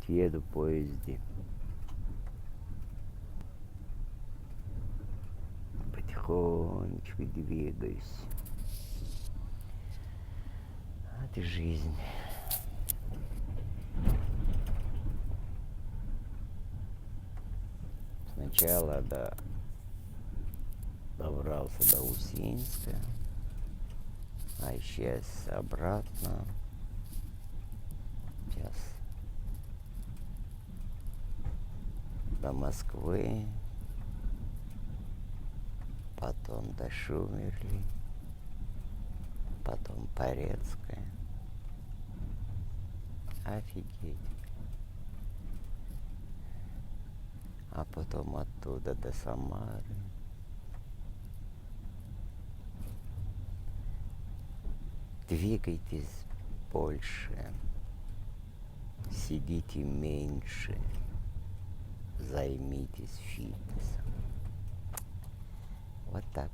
еду в поезде. Потихонечку двигаюсь. Это жизнь. Сначала добрался до Усинска, а сейчас обратно. Сейчас до Москвы, потом до Шумерли, потом Порецкая. Офигеть. А потом оттуда до Самары. Двигайтесь больше, сидите меньше, займитесь фитнесом. Вот так.